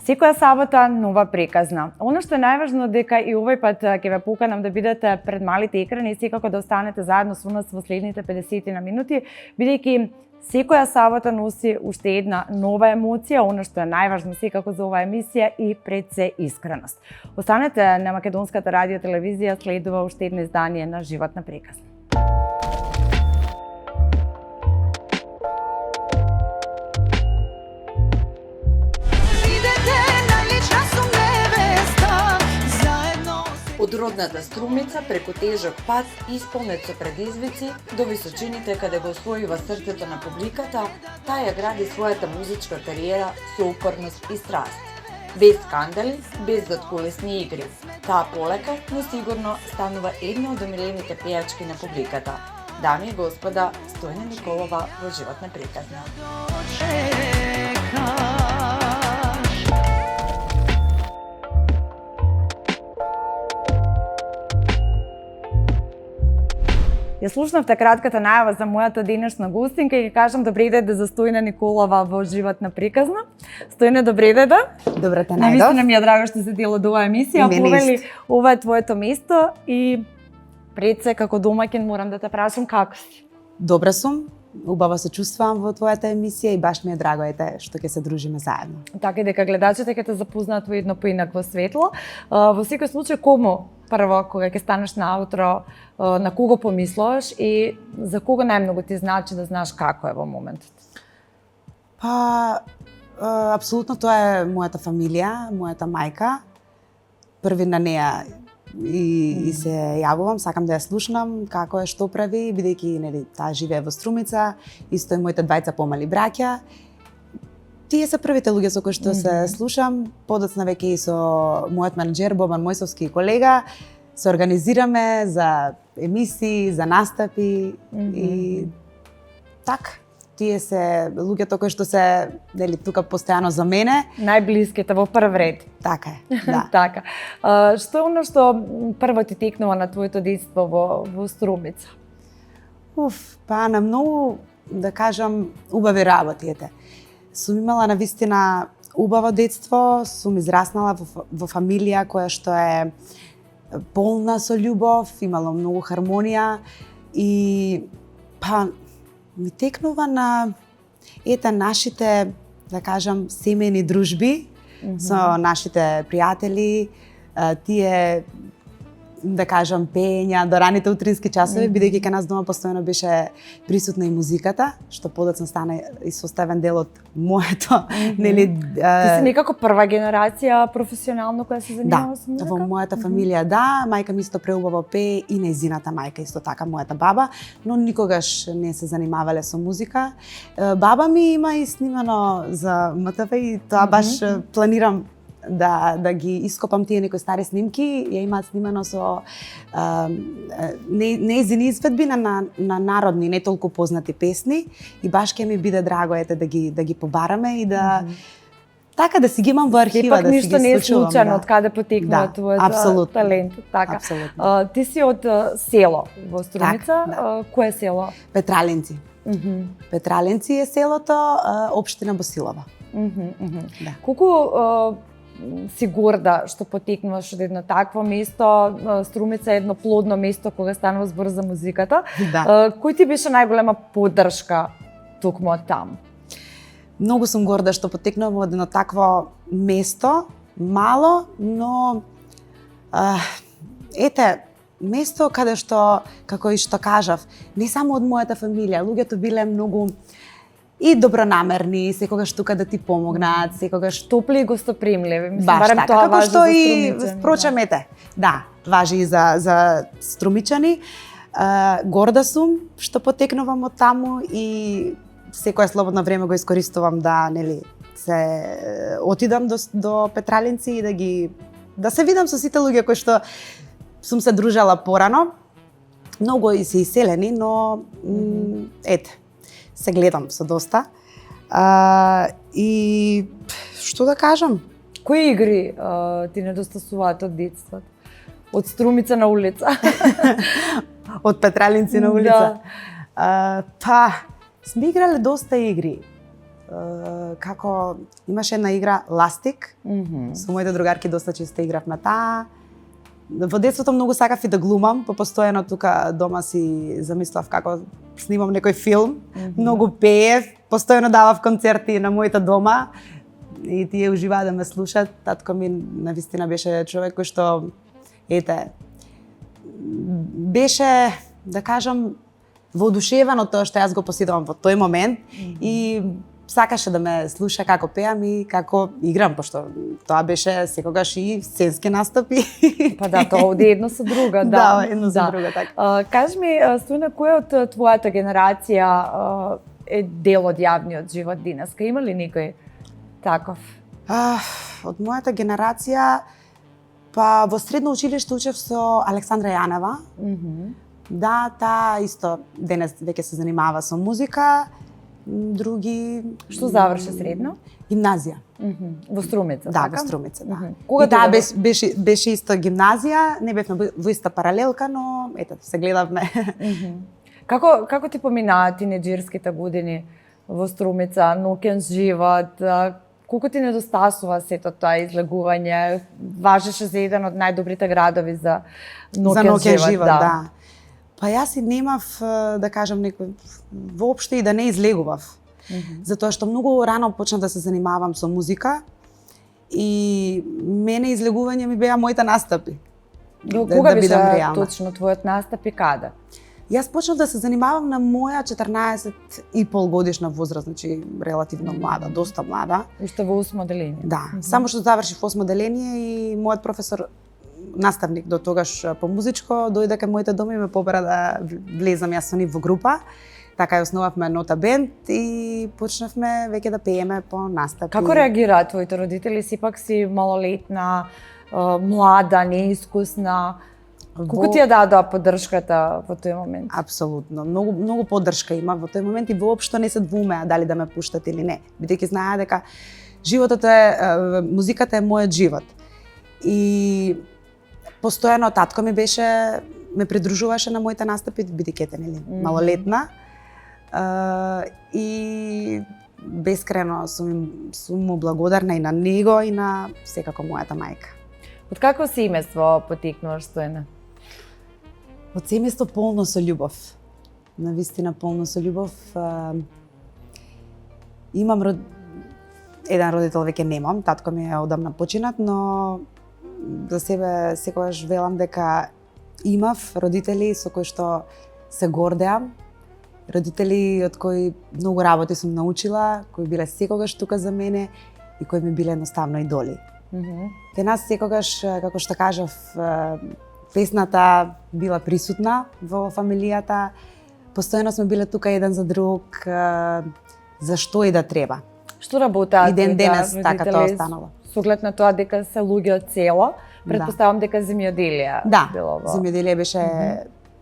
Секоја сабота нова приказна. Оно што е најважно дека и овој пат ќе ве поканам да бидете пред малите екрани и секако да останете заедно со нас во следните 50 минути, бидејќи секоја сабота носи уште една нова емоција, оно што е најважно секако за оваа емисија и пред се искреност. Останете на Македонската радио телевизија, следува уште едно издание на Животна приказна. Од родната Струмица преку тежок пат, исполнет со предизвици, до височините каде го освојува срцето на публиката, таа ја гради својата музичка кариера со упорност и страст. Без скандали, без заткулисни игри. Таа полека, но сигурно станува една од омилените пејачки на публиката. Дами и господа, Стојна Николова во Животна приказна. Ја слушнавте кратката најава за мојата денешна гостинка и ќе кажам добре дојде за Стојна Николова во Животна приказна. Стојна, добре дојде. Добре те најдов. Навистина ми е драго што си дел од оваа емисија. Повели, ова е твоето место и пред се како домаќин морам да те прашам како си. Добра сум, убаво се чувствувам во твојата емисија и баш ми е драго што ќе се дружиме заедно. Така и дека гледачите ќе те запознаат во едно поинакво светло. Во секој случај, кому прво кога ќе станеш на аутро, на кого помислуваш и за кого најмногу ти значи да знаеш како е во моментот? Па, апсолутно тоа е мојата фамилија, мојата мајка. Први на неа и се јавувам, сакам да ја слушнам како е, што прави, бидејќи нели таа живее во Струмица, исто и моите двајца помали браќа. Тие се првите луѓе со кои што се слушам, подоцна веќе и со мојот менаџер Бобан Мојсовски и колега, се организираме за емисии, за настапи и така. Тие се луѓето кои што се нели тука постојано за мене, најблиските во прв ред. Така е, да. Така. Што е оно што прво ти текнува на твоето детство во Струмица? Па на многу, да кажам, убави работи ете. Сум имала навистина убаво детство, сум израснала во фамилија која што е полна со љубов, имало многу хармонија и па ми текнува на нашите, да кажам, семејни дружби со нашите пријатели, тие да кажам пења до раните утрински часови, бидејќи кај нас дома постојано беше присутна и музиката, што подоцна стана и составен дел од моето, нели. Ти си некако прва генерација професионално која се занимава со музика? Да, во мојата фамилија да, мајка ми исто преубаво пее и нејзината мајка исто така, мојата баба, но никогаш не се занимавале со музика. Баба ми има и снимано за МТВ и тоа баш планирам да ги ископам тие некои стари снимки, ја имаат снимано со нејзини изведби на народни, не толку познати песни и баш ќе ми биде драго да ги побараме и да така да си ги имам во архива, да си ги слушувам. Ништо не е случајно од каде потекнува твојот талент. Така. Ти си од село во Струмица. Кое село? Петраленци. Петраленци е селото, општина Босилова. Колку си горда што потекнуваш од едно такво место, Струмица е едно плодно место кога станува збор за музиката. Да. Кој ти беше најголема поддршка токму од таму? Многу сум горда што потекнувам од едно такво место, мало, но место каде што, како и што кажав, не само од мојата фамилија, луѓето биле многу и добронамерни, секогаш тука да ти помогнат, секогаш топли и гостопримливи. Баш така, како што и впрочем да, важи и за струмичани. Горда сум што потекнувам од таму и секое слободно време го искористувам да нели се отидам до Петраленци и да се видам со сите луѓе кои што сум се дружала порано. Многу и се иселени, но се гледам со доста. И што да кажам? Кои игри ти недостасуваат од детството? Од Струмица на улица? Од Петраленци на улица? Па, сме играле доста игри. како имаше една игра Ластик, со моите другарки доста често игравме таа. Во детството многу сакав и да глумам, постојано тука дома си замислав како снимам некој филм, многу пеев, постојано давав концерти на моите дома и тие уживаа да ме слушаат. Татко ми навистина беше човек кој што беше, да кажам, воодушевен од тоа што јас го поседувам во тој момент и сакаше да ме слуша како пеам и како играм, пошто тоа беше секогаш и сценски настапи. Па да, тоа оди едно со друга, да. Да, едно со друга, така. Кажи ми, Стојна, кој од твојата генерација е дел од јавниот живот денеска? Има ли некој таков? Од мојата генерација, па во средно училиште учев со Александра Јанева. Да, таа исто денес веќе се занимава со музика. Други... Што заврши средно? Гимназија. Во Струмица, да, така? Во Струмица, да. Кога таа беше исто гимназија, не бевме во иста паралелка, но ето, се гледавме. Како ти поминаа тинеџерските години во Струмица, ноќен живот? Колку ти недостасува сето тоа излегување? Важеше за еден од најдобрите градови за ноќен живот, да. Па јас и немав, да кажам, некој воопште и да не излегував. Затоа што многу рано почнав да се занимавам со музика и мене излегување ми беа моите настапи. Кога беше точно твојот настап и каде? Јас почнав да се занимавам на моја 14,5 годишна возраст, значи релативно млада, доста млада. Уште во 8 оделение? Да, само што завршив 8 оделение и мојот професор наставник до тогаш по музичко дојде кај моите дома и ме побара да влезам јас со нив во група. Така ја основавме Нота бенд и почнавме веќе да пееме по настапи. Како реагираат твоите родители? Сепак си малолетна, млада, неискусна. Колку ти ја дадоа поддршката во тој момент? Апсолутно. Многу поддршка има во тој момент и воопшто не се двумеа дали да ме пуштат или не. Бидејќи знаеа дека животот музиката е мојот живот. И постојано татко ми ме придружуваше на моите настапи, бидејќи нели малолетна. И бескрајно сум му благодарна и на него и на секако мојата мајка. Од какво семејство потекнуваш, Стојна? Од семејство полно со љубов. Навистина полно со љубов. Имам еден родител веќе немам, татко ми е одамна починат, но за себе секогаш велам дека имав родители со кои што се гордеам, родители од кои многу работи сум научила, кои биле секогаш тука за мене и кои ми биле едноставно идоли. Кај нас секогаш, како што кажав, песната била присутна во фамилијата, постојано сме биле тука еден за друг, за што и да треба. Што работеат? И ден денес така тоа останало. Со оглед на тоа дека се луѓе од село, предпоставам дека земјоделие било во... земјоделие беше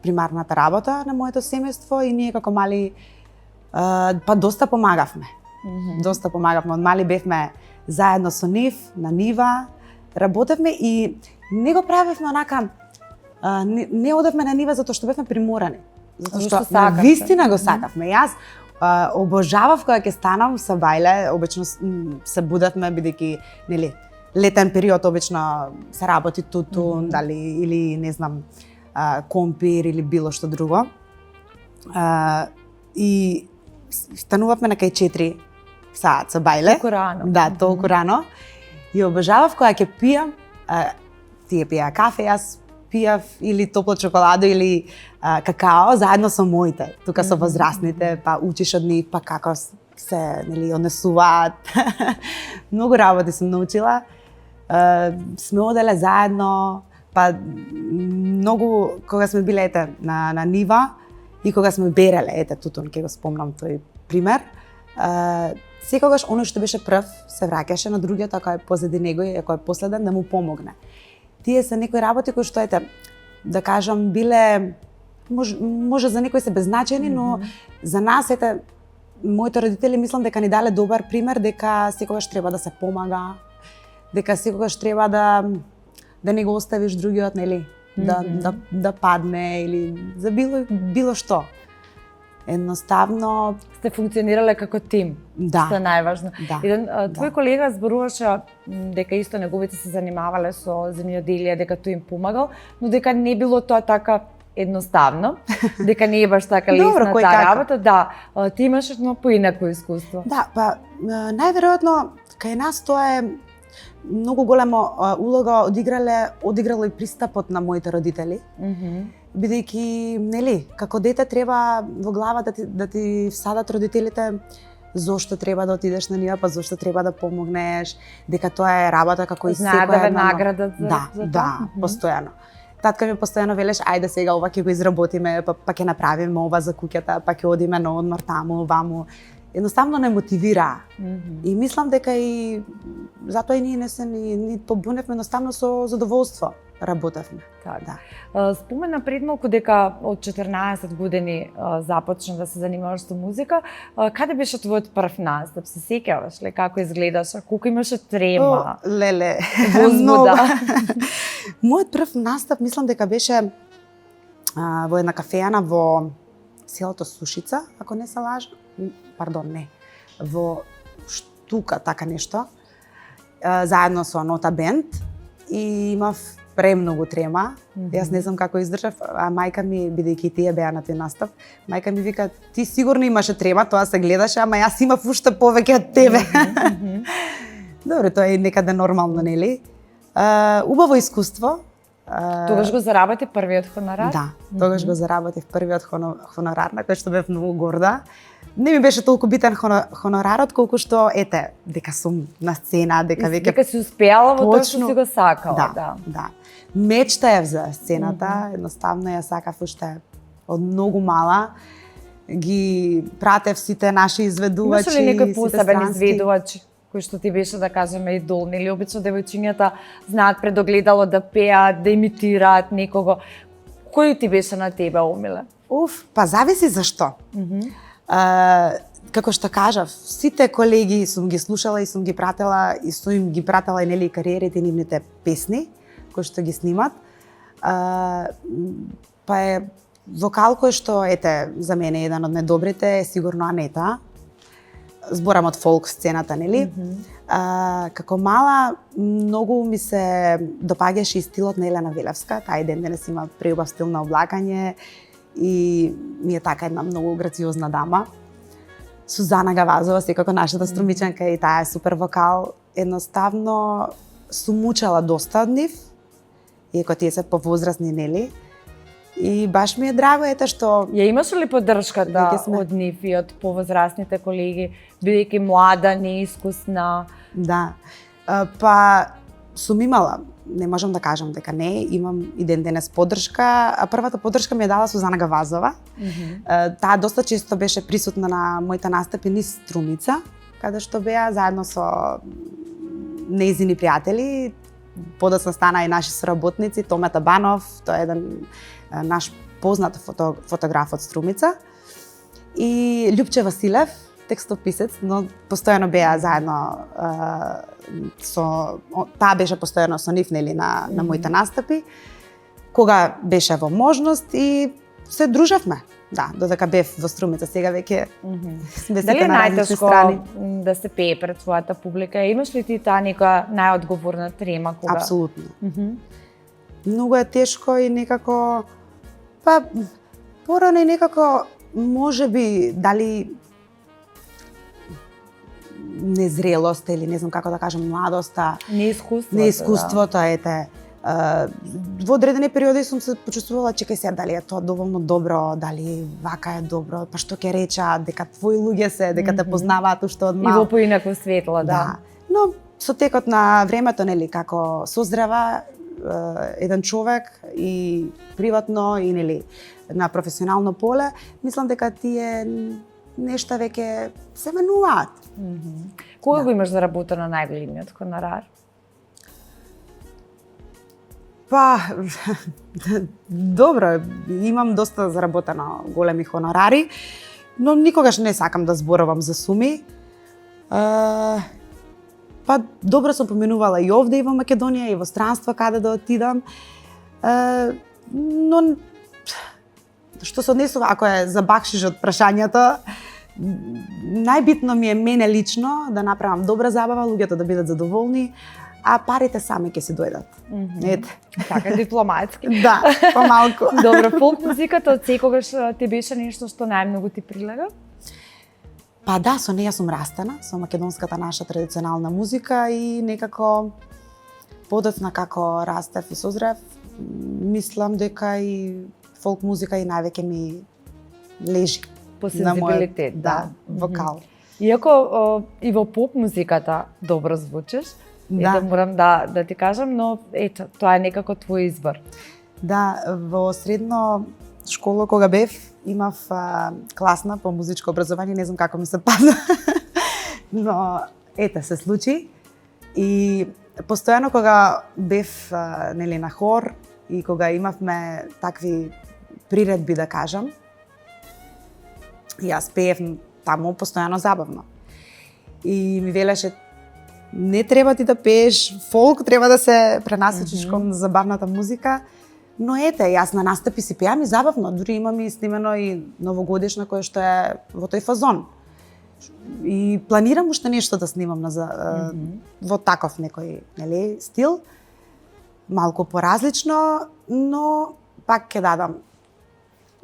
примарната работа на моето семејство и ние како мали па доста помагавме. Доста помагавме. Од мали бевме заедно со нив, на нива, работевме и не го правевме онака, не одевме на нива затоа што бевме приморани. Затоа што навистина го сакавме. Јас обожавав кога ќе станам со бајле, обично се будевме бидејќи нели летен период обично се работи тутун, дали или не знам компир или било што друго. И станувавме на кај 4 саат со бајле. Толку рано. Да, толку рано. И обожавав кога ќе пијам, тие пија кафе, јас пијав или топла чоколада или какао заедно со моите, тука со возрастните, па учиш од нив, па како се нели однесуваат. Многу работи сум научила. Сме оделе заедно, па многу кога сме биле на нива и кога сме береле, тутун ќе го спомнам тој пример. Секогаш оној што беше прв се враќаше на другиот, ако е позади него и ако е последен, да му помогне. Тие се некои работи кои што да кажам биле може за некои се беззначени, но за нас моите родители мислам дека ни дале добар пример дека секогаш треба да се помага, дека секогаш треба да не го оставиш другиот, нели, да падне или за било што. Едноставно, Сте функционирале како тим, да. што е најважно. Да, Еден твој колега зборуваше дека исто неговите се занимавале со земјоделие, дека тој им помагал, но дека не било тоа така едноставно, дека не е баш така лесна таа работа. Да, ти имаш едно поинако искуство. Да, па најверојатно кај нас тоа е многу голема улога одиграло и пристапот на моите родители. Бидејќи, нели, како дете треба во глава да ти всадат родителите зошто треба да отидеш на нива, па зошто треба да помогнеш, дека тоа е работа како и секоја една награда за тоа. Да, постојано. Татка ми постојано велеш, ајде сега ова ќе го изработиме, па ќе направиме ова за куќата, па ќе одиме на одмор таму, ваму. Едноставно не мотивира. И мислам дека и затоа и ние не се ни побуневме, едноставно со задоволство работевме. Да. Спомена пред малку дека од 14 години започна да се занимаваш со музика. Каде беше твојот прв настап? Се сеќаваш ли како изгледаше? Колку имаше трема? Леле, возбуда. Мојот прв настап мислам дека беше во една кафејана во селото Сушица, ако не се лажам. Пардон, не. Во Штука, така нешто. Заедно со Нота Бенд и имав премногу трема. Јас не знам како издржав, а мајка ми, бидејќи тие беа на тој настап, мајка ми вика, ти сигурно имаше трема, тоа се гледаше, ама јас имав уште повеќе од тебе. Добро, тоа е некаде нормално, нели? Убаво искуство. Тогаш го заработи првиот хонорар? Да, тогаш го заработив првиот хонорар, на кој што бев многу горда. Не ми беше толку битен хонорарот, колку што, дека сум на сцена, дека веќе... Дека си успеала во тоа што си го сакала. Да. Мечтаев за сцената, едноставно ја сакав уште од многу мала. Ги пратев сите наши изведувачи, имаш ли некој посебен изведувач кој што ти беше, да кажеме, идол, нели обично девојчињата знаат пред огледало да пеат, да имитираат некого. Кој ти беше на тебе омиле? Па зависи зашто. Како што кажав, сите колеги сум ги слушала и сум ги пратела и сум ги пратела и нели кариерите, нивните песни кои што ги снимат. Па е вокал кој што за мене еден од најдобрите е сигурно Анета. Зборам од фолк сцената, нели? Како мала многу ми се допаѓаше и стилот на Елена Велевска. Тај ден денес има преубав стил на облакање и ми е така една многу грациозна дама. Сузана Гавазова, секако нашата струмичанка, и таа е супер вокал. Едноставно сум учела доста од нив, иако тие се повозрасни, нели? И баш ми е драго што... Ја имаш ли поддршката од нив и од повозрасните колеги, бидејќи млада, неискусна? Да. Па сум имала, не можам да кажам дека не, имам и ден денес поддршка, а првата поддршка ми е дала Сузана Гавазова. Таа доста често беше присутна на моите настапи низ Струмица, каде што беа заедно со нејзини пријатели. Подоцна стана и наши соработници, Томе Табанов, тој е еден наш познат фотограф од Струмица, и Љупче Василев, текстописец, но постојано беа заедно таа беше постојано со нив, нели, на моите настапи, кога беше во можност, и се дружевме. Да, додека бев во Струмица, сега веќе сме сите на различни страни. Дали е најтешко да се пее пред својата публика? Имаш ли ти таа нека најодговорна трема кога? Апсолутно. Многу е тешко и некако, па порано и некако можеби дали незрелост или не знам како да кажам, младоста, неискуството, во одредени периоди сум се почувствувала, чекај сега, дали е тоа доволно добро, дали вака е добро, па што ќе речат, дека твои луѓе се, дека те познаваат уште од мал. И во поинако светло, да. Но со текот на времето, нели, како созрева еден човек и приватно и нели на професионално поле, мислам дека тие нешта веќе се менуваат. Кога го имаш заработено најголемиот хонорар? Па, добро, имам доста заработено големи хонорари, но никогаш не сакам да зборувам за суми. Па, добро сум поминувала и овде, и во Македонија, и во странство каде да отидам. Но што се однесува, ако е за бакшиш од прашањето, најбитно ми е мене лично да направам добра забава, луѓето да бидат задоволни, а парите сами ќе си дојдат. Ете. Така дипломатски. Да, помалку. Добро, фолк музиката од секогаш ти беше нешто што најмногу ти прилега? Па да, со неја сум растена, со македонската наша традиционална музика и некако подоцна како растев и созрев, мислам дека и фолк музика и највеќе ми лежи. По сензибилитет, да, вокал. Иако и во поп музиката добро звучиш, Да. ето морам да ти кажам, но ето, тоа е некако твој избор. Да, во средно школа кога бев, имав класна по музичко образование, не знам како ми се падна. Но ете, се случи. И постојано кога бев нели на хор и кога имавме такви приредби да кажам, јас пеев таму постојано забавно. И ми велеше, не треба ти да пееш фолк, треба да се пренасочиш кон забавната музика. Но ете, јас на настапи си пеам и забавно, дури имам и снимено и новогодишна која што е во тој фазон. И планирам уште нешто да снимам во таков некој, нели, стил, малку поразлично, но пак ќе дадам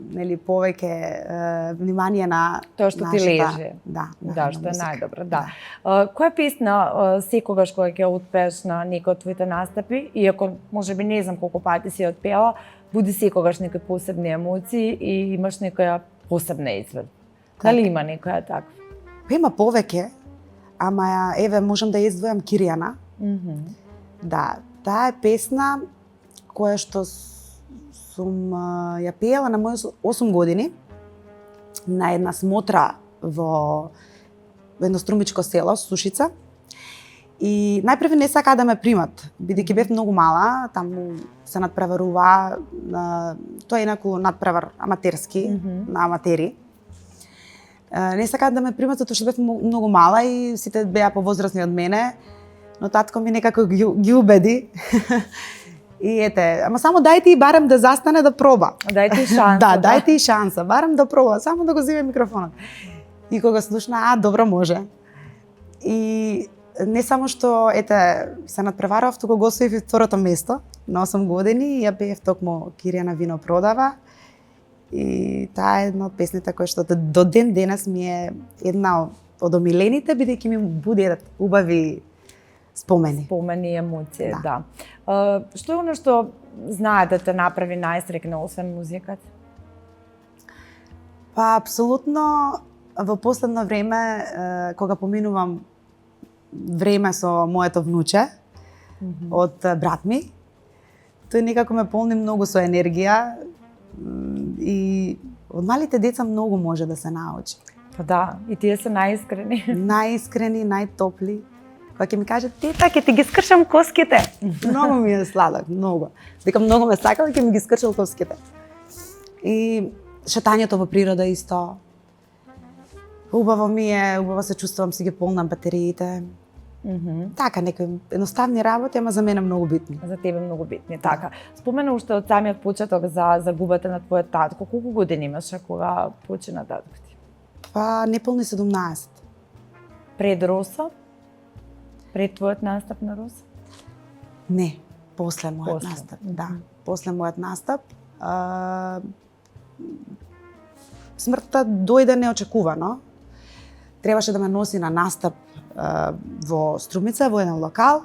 нели повеќе внимание на Тоа што ти лежи. Да, што е најдобро, да. Која песна секогаш кога ќе отпееш на некој од твоите настапи, иако можеби не знам колку пати си отпеала, буди секогаш некои посебни емоции и имаш некоја посебна извед. Дали има некоја таква? Па има повеќе, ама еве можам да ја издвојам Киријана. Да, таа е песна која што сум ја пеела на мои 8 години на една смотра во едно струмичко село, Сушица. И најпрви не сакаа да ме примат, бидејќи бев многу мала, таму се надпреварува, тоа е инаку надпревар аматерски, на аматери. Не сакаат да ме примат затоа што бев многу мала и сите беа повозрасни од мене, но татко ми некако ги убеди. И ете, ама само дајте и барем да застане да проба. Дајте и шанса. Да, дајте и шанса, барем да проба, само да го земе микрофонот. И кога слушна, добро може. И не само што ете се надпреварав, туку го освоив и второто место на 8 години и ја пеев токму Киријана вино продава. И таа е една од песните кои што до ден денес ми е една од омилените, бидејќи ми будат убави спомени. Спомени и емоции, да. Што е оно што знае да те направи најсреќна освен музиката? Па апсолутно во последно време кога поминувам време со моето внуче од брат ми, тој некако ме полни многу со енергија и од малите деца многу може да се научи. Па да, и тие се најискрени. Најискрени, најтопли. Кога ќе ми каже, тета, ќе ти ги скршам коските. Многу ми е сладок, многу. Дека многу ме сакал и ќе ми ги скршал коските. И шетањето во природа исто. Убаво ми е, убаво се чувствувам, си ги полнам батериите. Така, некои едноставни работи, ама за мене многу битни. За тебе многу битни, така. Спомена уште од самиот почеток за загубата на твојот татко. Колку години имаше кога почина татко ти? Па, неполни 17. Пред Роса? Пред твојот настап на Роса? Не, после мојот настап. Да, после мојот настап. Смртта дојде неочекувано. Требаше да ме носи на настап во Струмица, во еден локал.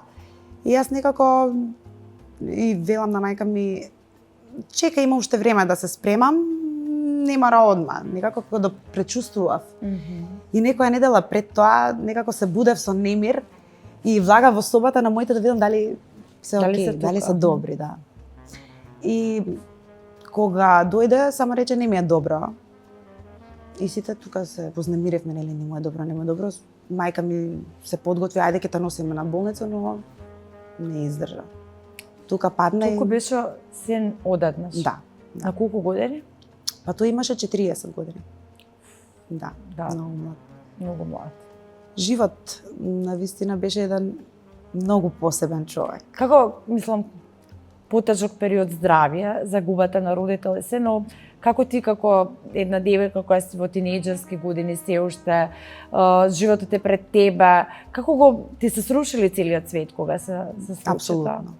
И јас некако и велам на мајка ми, чека, има уште време да се спремам, не мора одма. Некако како да пречувствував. И некоја недела пред тоа, некако се будев со немир и влага во собата на моите да видам дали се окей, дали се добри, да. И кога дојде, само рече не ми е добро. И сите тука се вознемиревме, нели, не му е добро, не му е добро. Мајка ми се подготви, ајде ќе те носиме на болница, но не издржа. Тука падна Толку беше сен одеднаш? Да. На колку години? Па тој имаше 40 години. Да, многу млад. Многу млад. Живот, навистина, беше еден многу посебен човек. Како, мислам, потежок период здравје, загубата на родител и се, но Како ти како една девојка која си во тинејџерски години се уште животот е пред тебе, како го ти се срушили целиот свет кога се случи тоа? Апсолутно.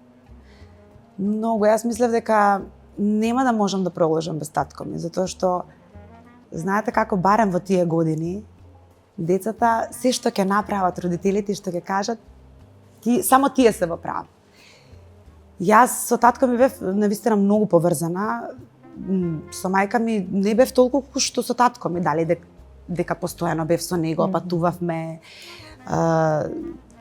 Многу, јас мислев дека нема да можам да продолжам без татко ми, затоа што знаете како барем во тие години децата се што ќе направат родителите и што ќе кажат, само тие се во право. Јас со татко ми бев навистина многу поврзана. Со мајка ми не бев толку што со татко ми, дали дека постојано бев со него, патувавме.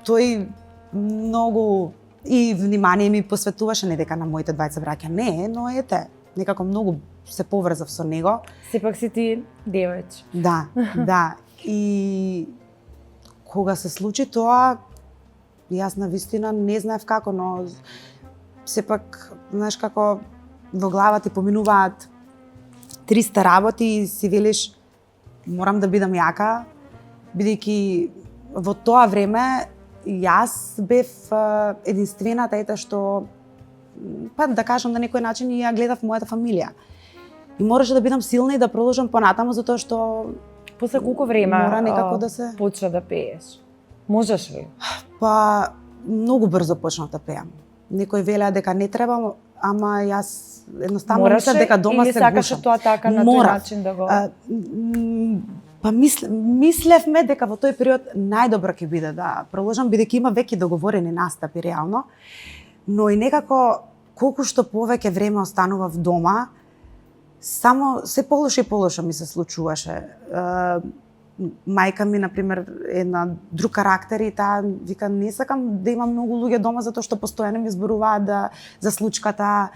Тој многу и внимание ми посветуваше, не дека на моите двајца браќа не, но ете, некако многу се поврзав со него. Сепак си ти девојче. Да, да. И кога се случи тоа, јас навистина не знаев како, но сепак, знаеш како, во глава ти поминуваат 300 работи и си велиш морам да бидам јака, бидејќи во тоа време јас бев единствената ета што, па да кажам на некој начин, и ја гледав мојата фамилија. И мораше да бидам силна и да продолжам понатаму, затоа што После колку време мора некако да се почна да пееш? Можеш ли? Па многу брзо почнав да пеам. Некој велеа дека не треба, ама јас едноставно мислев дека дома се гушам. Или сакаше тоа така на тој начин да го... Па мислевме дека во тој период најдобро ќе биде да продолжам, бидејќи има веќе договорени настапи реално, но и некако колку што повеќе време останував дома, само се полошо и полошо ми се случуваше. Мајка ми, например, една друг карактер и таа вика не сакам да имам многу луѓе дома затоа што постојано ми зборуваат за случката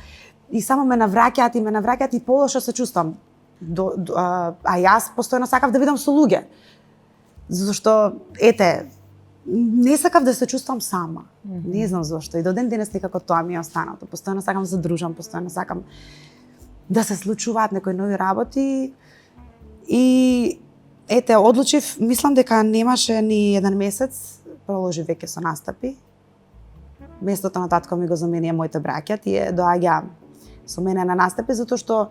и само ме навраќаат и полошо се чувствам. А јас постојано сакав да бидам со луѓе. Зашто ете не сакав да се чувствам сама. Не знам зашто и до ден денес некако тоа ми е останато. Постојано сакам да се дружам, постојано сакам да се случуваат некои нови работи и ете, одлучив, мислам дека немаше ни еден месец, продолжи веќе со настапи. Местото на татко ми го заменија моите браќа, тие доаѓа со мене на настапи, затоа што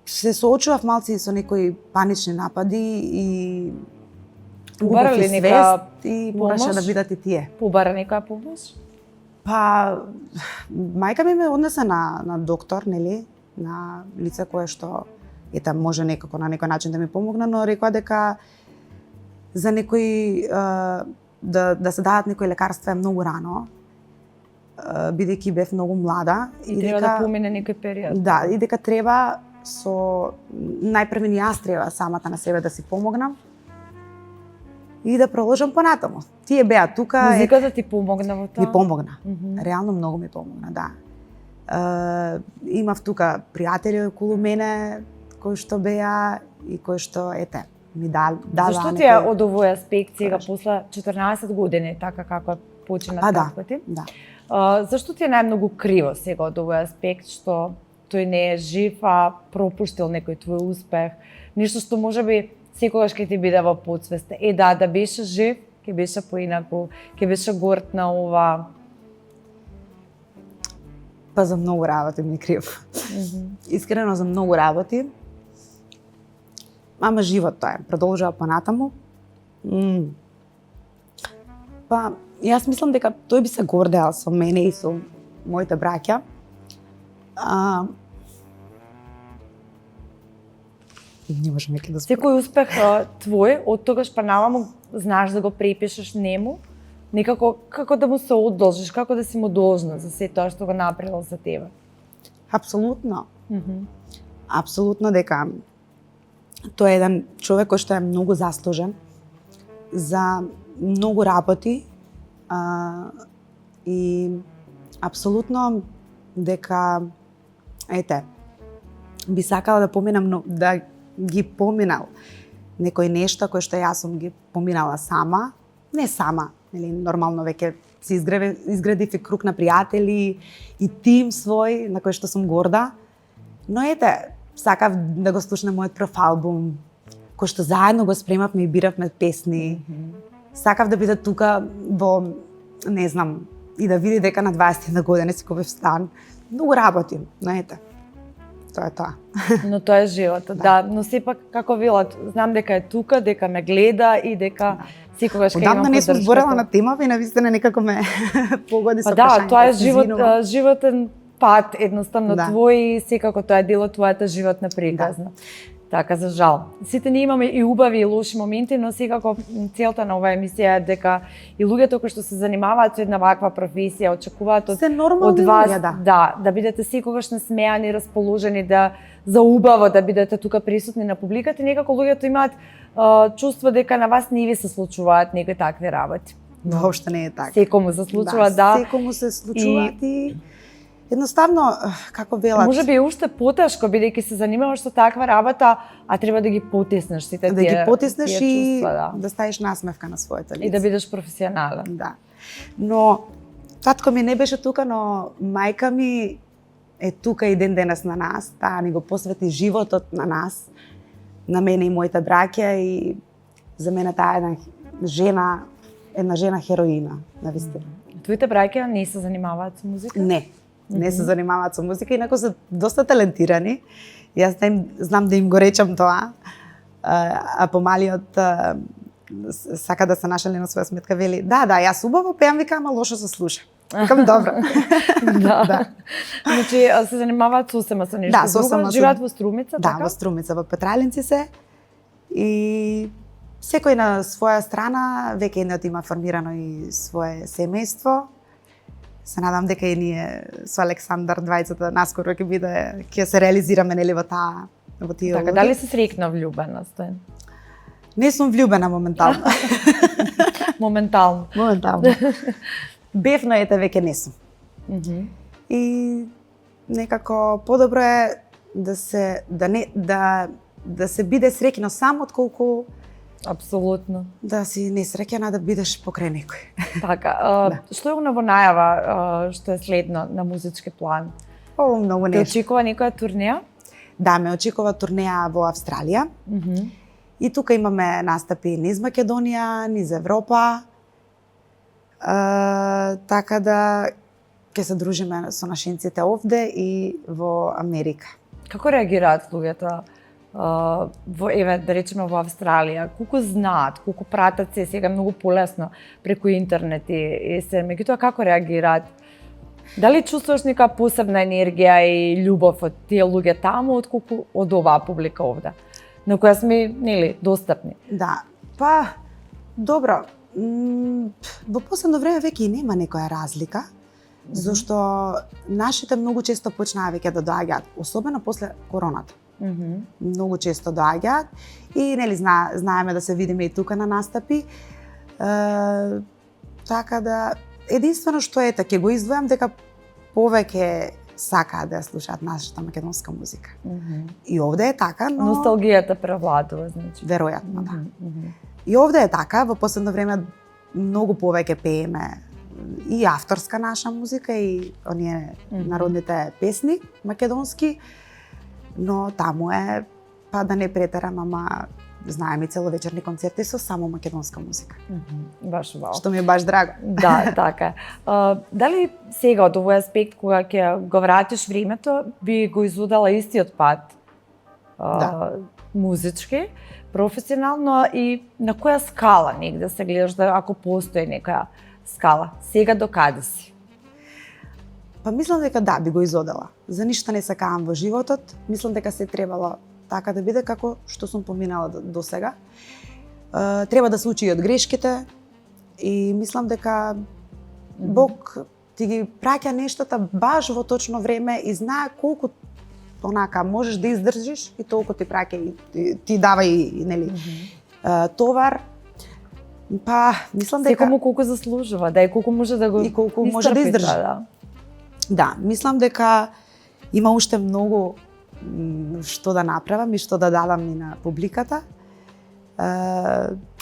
се соочував малци со некои панични напади и Побара ли нека и мораше да бидат и тие. Побара некоја помош? Па, мајка ми ме однесе на доктор, нели, на лице кое што ета може некако на некој начин да ми помогне, но рекоа дека за некои да се дадат некои лекарства е многу рано, бидејќи бев многу млада и треба да помине некој период. Да, и дека треба со најпрви ни јас треба самата на себе да си помогнам и да продолжам понатаму. Тие беа тука. Музиката ти помогна во тоа? Ми помогна. Реално многу ми помогна, да. Имав тука пријатели околу мене кои што беа и кои што ете ми дава. Зашто ти е од овој аспект сега после 14 години така како почина татко ти? Да. Зашто ти е најмногу криво сега од овој аспект што тој не е жив, а пропуштил некој твој успех, нешто што можеби секогаш ќе ти биде во подсвеста. Да беше жив, ќе беше поинаку, ќе беше горд на ова. Па за многу работи ми крив. Искрено за многу работи. Ама живот тоа е, продолжува понатаму. Па, јас мислам дека тој би се гордеал со мене и со моите браќа. Не можам веќе да Секој успех твој, од тогаш па наваму знаеш да го препишеш нему, некако како да му се одолжиш, како да си му должна за се тоа што го направил за тебе. Апсолутно. Апсолутно дека тој е еден човек кој што е многу заслужен за многу работи и апсолутно дека ете би сакала да поминам да ги поминал некои нешта кои што јас сум ги поминала сама, не сама, нели нормално веќе си изградив и круг на пријатели и тим свој на кој што сум горда. Но ете, сакав да го слушнем мојот профалбум, кој што заедно го спремавме и биравме песни. Сакав да биде тука во, не знам, и да види дека на 20 година си купив стан. Многу работи, но ете. што е тоа. Но тоа е животот, да. Но сепак како велат, знам дека е тука, дека ме гледа и дека секогаш ќе имам Одамна не сум поддршката. зборела на темава и навистина некако ме погоди со Па да, прашањето. тоа е се живот, извинувам. животен пат, едноставно Да. твој и секако тоа е дел од твојата животна приказна. Така, за жал. Сите ние имаме и убави и лоши моменти, но секако целта на оваа емисија е дека и луѓето кои што се занимаваат со една ваква професија очекуваат од Се нормални од вас луѓе, да бидете секогаш насмеани, расположени, да за убаво да бидете тука присутни на публиката, некако луѓето имаат чувство дека на вас не ви се случуваат некои такви работи. Воопшто не е така. Секому се случува, да. Секому се случуваат и едноставно, како велат, Може би е уште потешко, бидејќи се занимаваш со таква работа, а треба да ги потиснеш сите да ги потиснеш тие и чувства, да ставиш насмевка на своето лице. И да бидеш професионален. Да. Но татко ми не беше тука, но мајка ми е тука и ден денес на нас. Таа ни го посвети животот на нас, на мене и моите браќа, и за мене таа е една жена хероина, навистина. Твоите браќа не се занимаваат со музика? Не се занимаваат со музика, инаку се доста талентирани. Јас знам да им го речам тоа. А помалиот сака да се нашали на своја сметка, вели: "Да, јас убаво пеам", вика, "ама лошо се слуша." Викам: "Добро." Да. Значи се занимаваат сосема со нешто Да, сосема друго, со- живеат во Струмица, Да, така? во Струмица, во Петралинци се. И секој на своја страна, веќе едниот има формирано и свое семејство. Се надам дека и ние со Александар двајцата наскоро ќе се реализираме, нели, во тие Така, улоги. дали си среќна влюбена, Стојан? Не сум влюбена моментално. Моментално. Моментално. Бев, но ете веќе не сум. Мгм. И некако подобро е да се биде среќно сам отколку Апсолутно. да си несреќена да бидеш покрај некој. Така, што е она во најава што е следно на музички план? О, многу Те нешто. очекува некоја турнеја? Да, ме очекува турнеја во Австралија. И тука имаме настапи низ Македонија, низ Европа. Така да ќе се дружиме со нашинците овде и во Америка. Како реагираат луѓето еве да речеме во Австралија? Колку знаат, колку пратат се сега многу полесно преку интернет и се, меѓутоа како реагираат? Дали чувствуваш нека посебна енергија и љубов од тие луѓе таму отколку од оваа публика овде, на која сме, нели, достапни? Да, па добро. Во последно време веќе и нема некоја разлика, зашто нашите многу често почнаа веќе да доаѓаат, особено после короната. Многу често доаѓаат и нели знаеме да се видиме и тука на настапи. Така да единствено што ете ќе го издвојам дека повеќе сакаат да ја слушаат нашата македонска музика. И овде е така, но Носталгијата превладува, значи. веројатно да. И овде е така, во последно време многу повеќе пееме и авторска наша музика и оние народните песни македонски, но таму е, па да не претерам, ама знаеме целовечерни концерти со само македонска музика. Баш вау. Што ми е баш драго. Да, така е. Дали сега од овој аспект кога ќе го вратиш времето, би го изудала истиот пат музички, професионално и на која скала негде се гледаш да ако постои некоја скала? Сега до каде си? Па мислам дека да, би го изодела. За ништо не сакавам во животот. Мислам дека се требало така да биде како што сум поминала до сега. Треба да се учи и од грешките и мислам дека Бог ти ги праќа нештата баш во точно време и знае колку онака можеш да издржиш и толку ти праќа и ти дава и нели товар. Па мислам дека Секому колку заслужува, да и колку може да го и колку може да истрпи издржи. тоа, да. Да, мислам дека има уште многу што да направам и што да дадам и на публиката.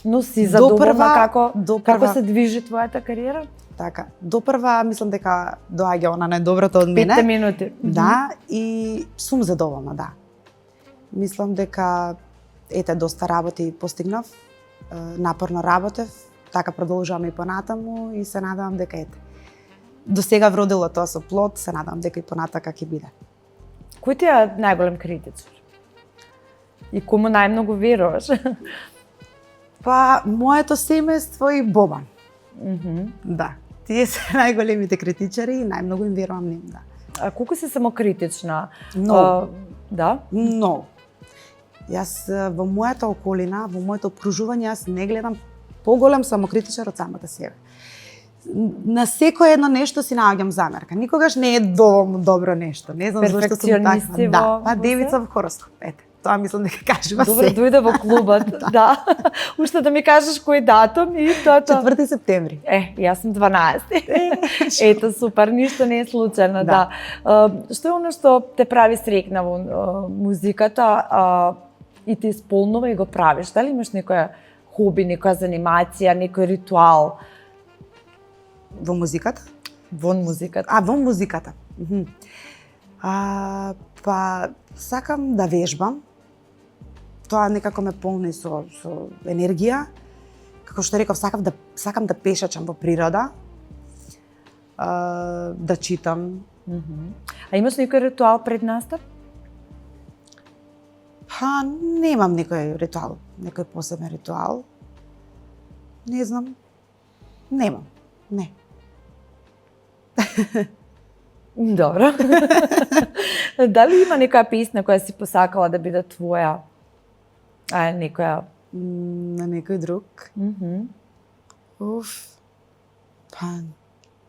Но си задоволна допрва- како се движи твојата кариера? Така, допрва мислам дека доаѓа она најдоброто од мене. 5 минути. Да, и сум задоволна, да. Мислам дека ете доста работи постигнав, напорно работев, така продолжувам и понатаму и се надевам дека ете. До сега вродило тоа со плод, се надевам дека и понатака ќе биде. Кој ти е најголем критичар? И кому најмногу веруваш? Па, моето семејство и Бобан. Да. Тие се најголемите критичари и најмногу им верувам ним, да. А колку си самокритична? Многу. Да? Многу. Јас во мојата околина, во моето окружување, јас не гледам поголем самокритичар од самата себе. На секое едно нешто си наоѓам замерка. Никогаш не е доволно добро нешто. Не знам зашто сум таква. Да, па девица во хороскоп. Ете, тоа мислам дека кажува се. Добре, дојде во клубот. Да. Уште да ми кажеш кој датум и тоа. 4 септември. Јас сум 12. Ето, супер, ништо не е случајно, да. Што е оно што те прави среќна во музиката и те исполнува и го правиш? Дали имаш некоја хоби, некоја занимација, некој ритуал? Во музиката? Вон музиката. Во музиката. Па, сакам да вежбам. Тоа некако ме полни со енергија. Како што реков, сакам да пешачам во природа. Да читам. А имаш некој ритуал пред настап? Па, немам некој ритуал, некој посебен ритуал. Не знам. Немам. Не. Добро. Дали има некоја песна која си посакала да биде твоја? А некоја? На некој друг? Уф. Па,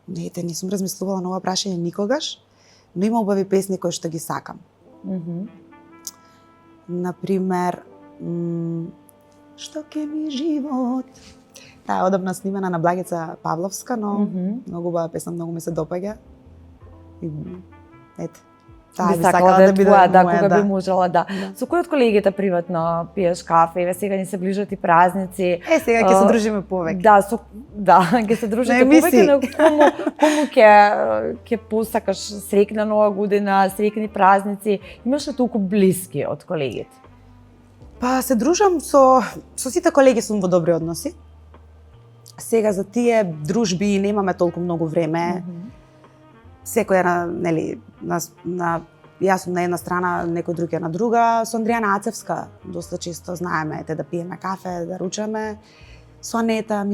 не сум размислувала на ова прашање никогаш, но има убави песни кои што ги сакам. Например, Што ке ми живот? Таа е одамна снимена на Благица Павловска, но многу убава песна, многу ми се допаѓа. И ете. Таа би сакала да биде моја, кога би можела, да. Со кој од колегите приватно пиеш кафе? Еве сега ни се ближат и празници. Сега ќе се дружиме повеќе. Да, ќе се дружите повеќе, но кому ќе посакаш среќна нова година, среќни празници? Имаш ли толку блиски од колегите? Па се дружам со сите колеги, сум во добри односи. Сега за тие дружби немаме толку многу време. Секој е нели јас сум на една страна, некој друг е на друга. Со Андријана Ацевска доста често знаеме да пиеме кафе, да ручаме. Со Анета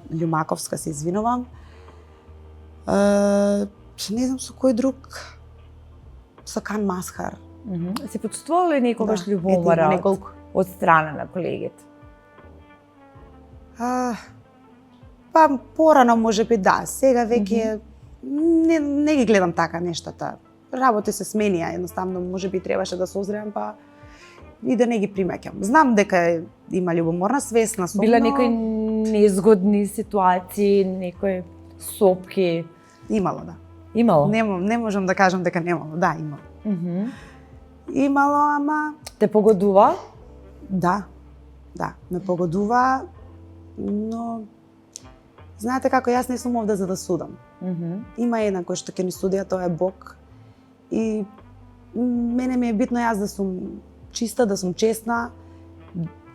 Љумаковска се извинувам. Не знам со кој друг. Со Кан Масхар. Си почувствувала ли некогаш љубомора од страна на колегите? Па порано можеби да, сега веќе не ги гледам така нештата. Работи се сменија, едноставно можеби требаше да созреам, па и да не ги примеќам. Знам дека има љубоморна свесна сум. Била некои незгодни ситуации, некои сопки? Имало, да. Имало? Не можам да кажам дека немало, да, имало. Имало, ама... Те погодува? Да, ме погодува, но знаете како, јас не сум овде за да судам. Има една кој што ќе ни судија, тоа е Бог. И мене ми е битно јас да сум чиста, да сум честна.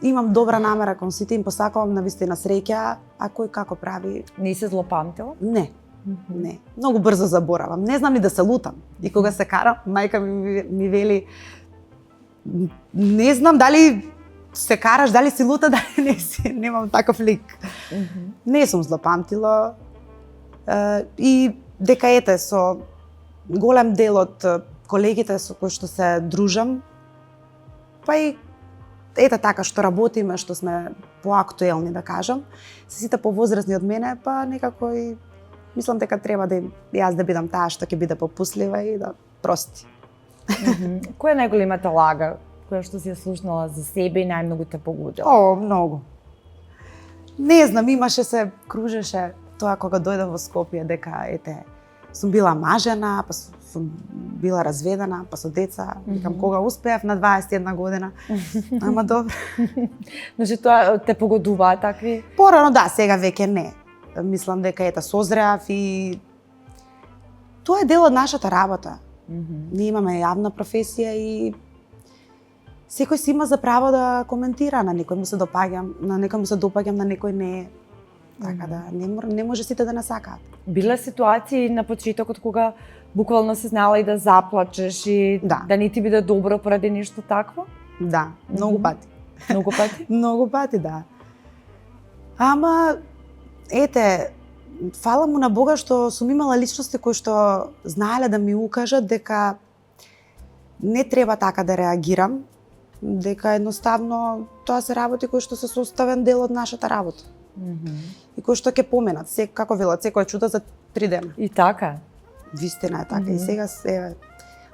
Имам добра намера кон сите, им посакувам навистина среќа, а кој како прави... Не се злопамтила? Не. Не. Многу брзо заборавам. Не знам ни да се лутам. И кога се карам, мајка ми вели не знам дали се караш, дали си лута, дали не си. Немам таков лик. Не сум злопамтила. И дека ете со голем дел од колегите со кои што се дружам, па и ете така што работиме, што сме поактуелни да кажам, се сите повозрасни од мене, па некако и мислам дека треба да јас да бидам таа што ќе биде попуслива и да прости. Која е најголемата лага која што си ја слушнала за себе и најмногу те погодила? Многу. Не знам, имаше се кружеше тоа кога дојдов во Скопје дека ете сум била мажена, па сум била разведена, па со деца, викам кога успеав на 21 година. Ама добро. Значи тоа те погодува такви? Порано да, сега веќе не. Мислам дека ета созреав и тоа е дел од нашата работа. Ние имаме јавна професија и секој си има за право да коментира, на некој му се допаѓам, на некој не. Така да не може сите да не сакаат. Биле ситуации на почетокот кога буквално се знала и да заплачеш и да не ти биде добро поради нешто такво? Да, многу пати. Многу пати? Многу пати, да. Ама, ете, фала му на Бога што сум имала личности кои што знаеле да ми укажат дека не треба така да реагирам, дека едноставно тоа се работи кои што се составен дел од нашата работа. И кои што ќе поменат, како велат, секој чуда за 3 дена. И така. Вистина е така. И сега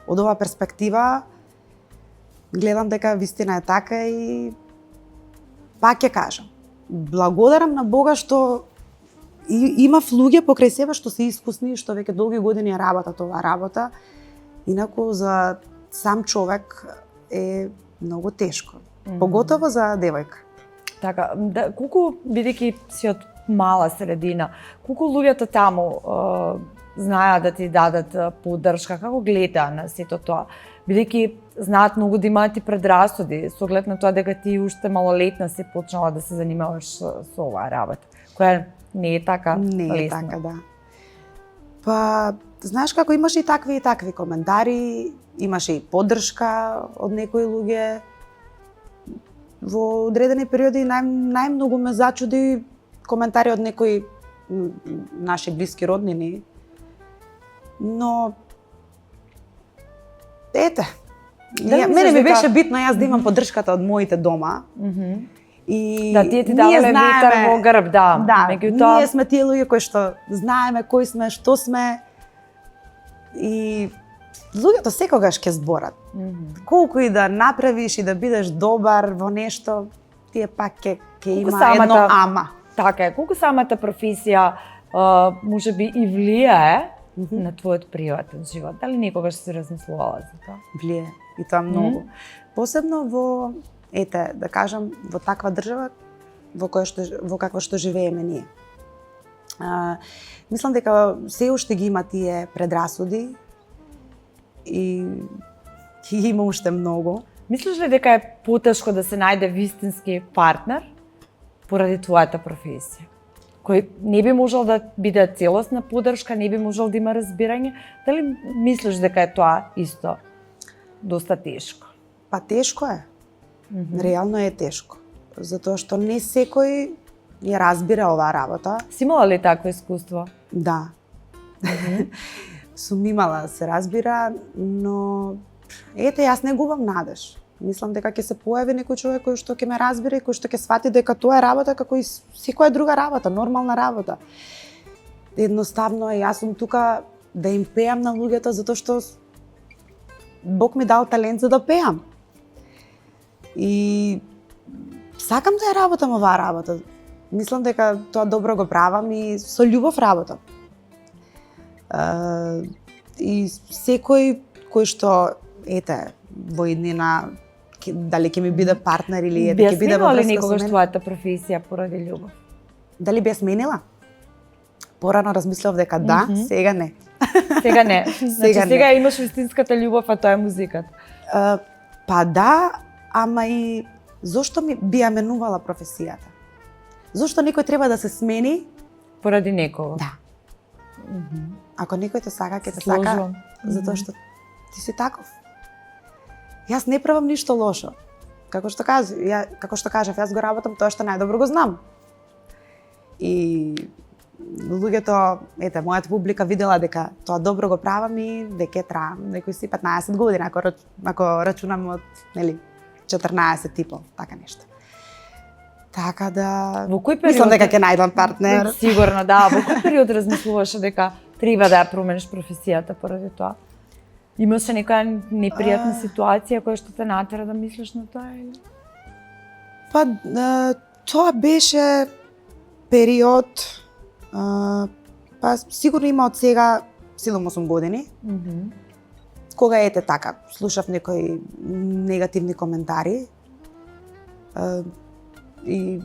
од оваа перспектива гледам дека вистина е така и пак ќе кажам. Благодарам на Бога што имав луѓе покрај себе што се искусни и што веќе долги години работат оваа работа. Инаку за сам човек е многу тешко. Поготово за девојка. Така, колку, бидејќи си од мала средина, колку луѓето таму знаат да ти дадат поддршка, како гледа на сето тоа? Бидејќи знаат многу да имаат и предрасуди, со оглед на тоа дека ти уште малолетна си почнала да се занимаваш со оваа работа, која не е така лесна. Не е така, да. Па, знаеш како имаше и такви коментари, имаше и поддршка од некои луѓе. Во одредени периоди најмногу ме зачуди коментари од некои наши блиски роднини. Но ете, мене ми беше битно јас да имам поддршката од моите дома. И да, тие ти давале ветар во грб, да. Меѓутоа, ние сме тие луѓе кои што знаеме кои сме, што сме. И луѓето секогаш ќе зборат. Колку и да направиш и да бидеш добар во нешто, тие пак ќе има едно ама. Така е, колку самата професија можеби и влијае на твојот приватен живот? Дали некогаш си размислувала за тоа? Влијае, и тоа многу. Посебно во, ете, да кажам, во таква држава во каква што живееме ние. Мислам дека се уште ги има тие предрасуди и има уште многу. Мислиш ли дека е потешко да се најде вистински партнер поради твојата професија? Кој не би можел да биде целосна поддршка, не би можел да има разбирање? Дали мислиш дека е тоа исто доста тешко? Па тешко е. Реално е тешко. Затоа што не секој ја разбира оваа работа. Си имала ли такво искуство? Да. Сум имала, се разбира, но ете, јас не губам надеж. Мислам дека ќе се појави некој човек кој што ќе ме разбира и кој што ќе свати дека тоа е работа како и секоја друга работа, нормална работа. Едноставно, јас сум тука да им пеам на луѓето затоа што Бог ми дал талент за да пеам. И сакам да ја работам оваа работа. Мислам дека тоа добро го правам и со љубов работам. И секој кој што, ете, во иднина, дали ќе ми биде партнер или ќе биде во врска со мене. Би сменила ли некогаш твојата професија поради љубов? Дали би ја сменила? Порано размислував дека да, сега не. Сега не. Значи сега имаш вистинската љубов, а тоа е музиката. Па да, ама и зошто би ја менувала професијата? Зошто некој треба да се смени? Поради некого. Да. Ако некој те сака, ќе те сака, затоа што ти си таков. Јас не правам ништо лошо. Како што кажав, јас го работам тоа што најдобро го знам. И луѓето, ете, мојата публика видела дека тоа добро го правам и дека траам некои си 15 години, ако рачунам од, 14 типов, така нешто. Така да, во кој период, мислам дека ќе најдам партнер. Сигурно, да. Во кој период размислуваше дека треба да ја промениш професијата поради тоа? Имаше некоја непријатна ситуација која што те натера да мислиш на тоа? Па, тоа беше период, па сигурно има од сега 7-8 години, кога ете така, слушав некои негативни коментари и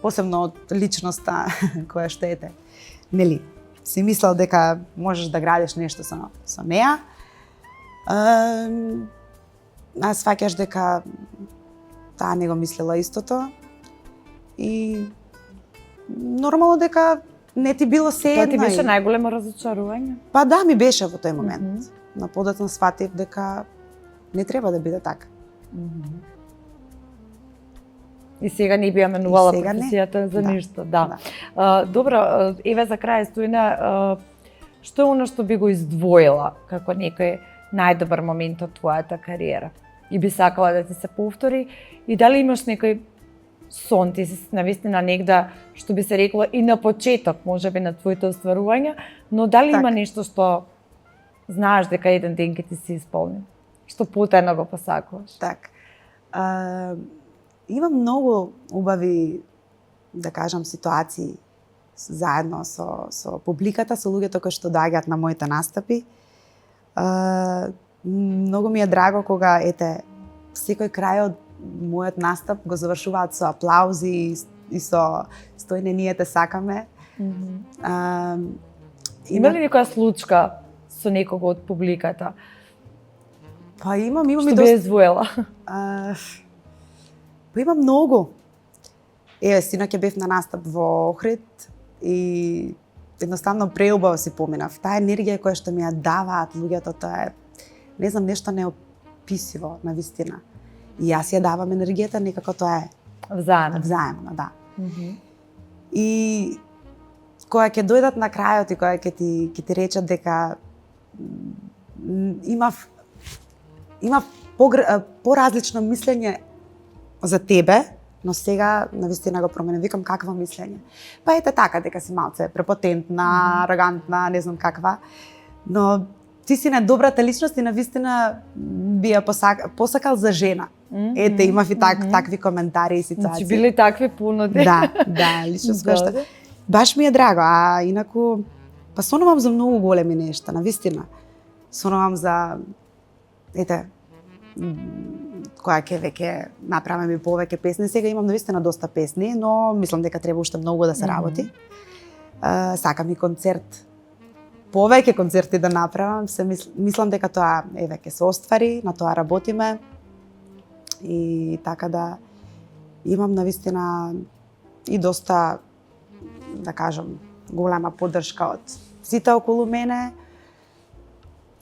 посебно од личноста која што ете, нели, си мислел дека можеш да градиш нешто со неа, а сваќаш дека таа не го мислела истото и нормално дека не ти било се Тоа едно. ти беше и- најголемо разочарување? Па да, ми беше во тој момент. На подоцна сватив дека не треба да биде така. И сега не би ја менувала И сега не. професијата за Да. ништо, да. Добро, еве за крај Стојна, што е оно што би го издвоила како некој најдобар момент од твојата кариера? И би сакала да ти се повтори? И дали имаш некој сон, ти си навистина негда, што би се рекло и на почеток, можеби на твоите остварувања, но дали Така. има нешто што знаеш дека еден ден ќе ти се исполни? Што потајно го посакуваш? Так. Има многу убави, да кажам, ситуации заедно со публиката, со луѓето кои што доаѓаат на моите настапи. Многу ми е драго кога, секој крај од мојот настап го завршуваат со аплаузи и со Стојне, ние те сакаме. Има ли некоја случка со некого од публиката Па имам и што би доста... издвоила? Па има многу. Синоќа бев на настап во Охрид и едноставно преубаво си поминав. Таа енергија која што ми ја даваат луѓето, тоа е, не знам, нешто неописиво, навистина. И јас ја давам енергијата, некако тоа е взаемно, да. И кога ќе дојдат на крајот и кога ќе ти речат дека имав поразлично мислење за тебе, но сега навистина го променам, викам какво мислење. Па ете така, дека си малце препотентна, арогантна, не знам каква, но ти си најдобрата личност и навистина би ја посакал за жена. Имав и такви коментари и ситуации. Значи били такви понуди. Да, лично скошта. Баш ми е драго, а инаку па сонувам за многу големи нешта, навистина. Сонувам за која ќе веќе направам и повеќе песни. Сега имам навистина доста песни, но мислам дека треба уште многу да се работи. Сакам и концерт. Повеќе концерти да направам, мислам дека тоа ќе се оствари, на тоа работиме. И така да имам навистина и доста, да кажам, голема поддршка од сите околу мене.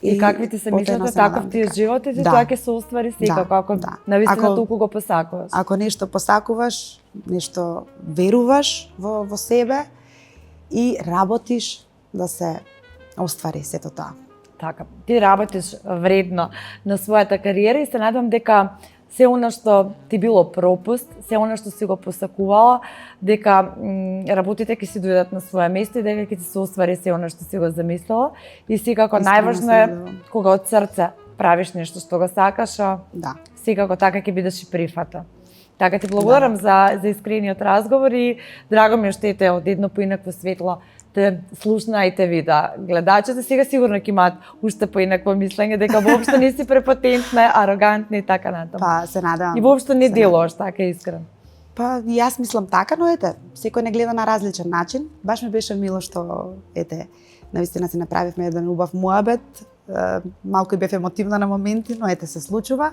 И какви ти се мислите, таков ти е животот и тоа ќе се оствари секако, ако навистина толку го посакуваш. Ако нешто посакуваш, нешто веруваш во себе и работиш да се оствари сето тоа. Така, ти работиш вредно на својата кариера и се надам дека се она што ти било пропуст, се она што си го посакувала, дека работите ќе си дојдат на своје место и дека ќе ти се оствари се она што си го замислила. И секако најважно е кога од срце правиш нешто што го сакаш, секако така ќе бидеш и прифата. Така ти благодарам за искрениот разговор и драго ми е што од едно поинакво светло те слушна и те вида. Гледачите сега сигурно ќе имаат уште поинакво мислење дека воопшто не си препотентна, арогантна и така натаму. Па се надевам. И воопшто не делуваш така искрен. Па јас мислам така, но секој не гледа на различен начин. Баш ми беше мило што навистина си направивме еден убав муабет. Малку бев емотивна на моменти, но се случува.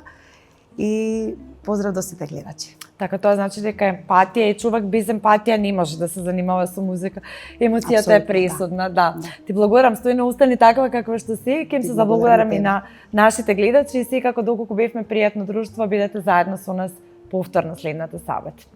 И поздрав до сите гледачи. Така, тоа значи дека емпатија и човек без емпатија не може да се занимава со музика. Емоцијата е пресудна, да. Ти благодарам, Стојна, остани таква каква што си. Ќе им се заблагодарам и на нашите гледачи и секако доколку бевме пријатно друштво, бидете заедно со нас повторно следната сабат.